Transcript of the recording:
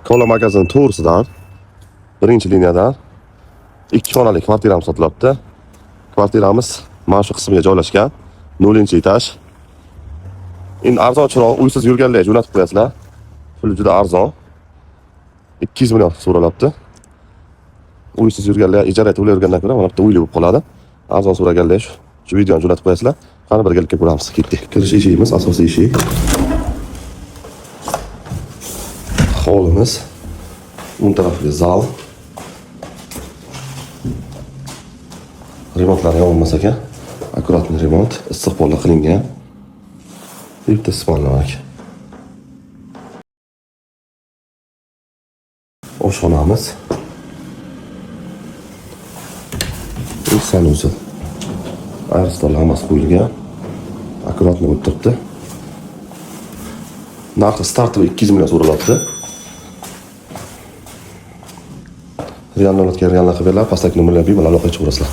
Kola magazin to'g'risidan birinchi liniyadan 2 xonali kvartiramiz sotilyapti. Kvartiramiz mana shu qismga joylashgan. 0-etaj. Endi arzonchiroq uysiz yurganlarga jo'natib qo'yasizlar. Puli juda arzon. 200 million so'ralyapti. Uysiz yurganlar, ijara to'layotgandan ko'ra mana bitta uyli bo'lib qoladi. Arzon so'raganlar shu videoni jo'natib qo'yasizlar. Qani birgalikda ko'ramiz. Ketdik. Kirish eshigimiz, asosiy eshik. Hovlimiz. O'ng tarafida zal. Remontlar yopilmas ekan. Akkuratni remont, issiqxona qilingan. Bitta issiqxonalar. Oshxonamiz. Sanusi. Ayristollar hammasi qo'yilgan. Akkuratni o'tiribdi. Narxi starti 200 million so'ralyapti. Realno'tga real xabarlar, pastdagi nomerlarga bemalol aloqa qilib ko'rasizlar.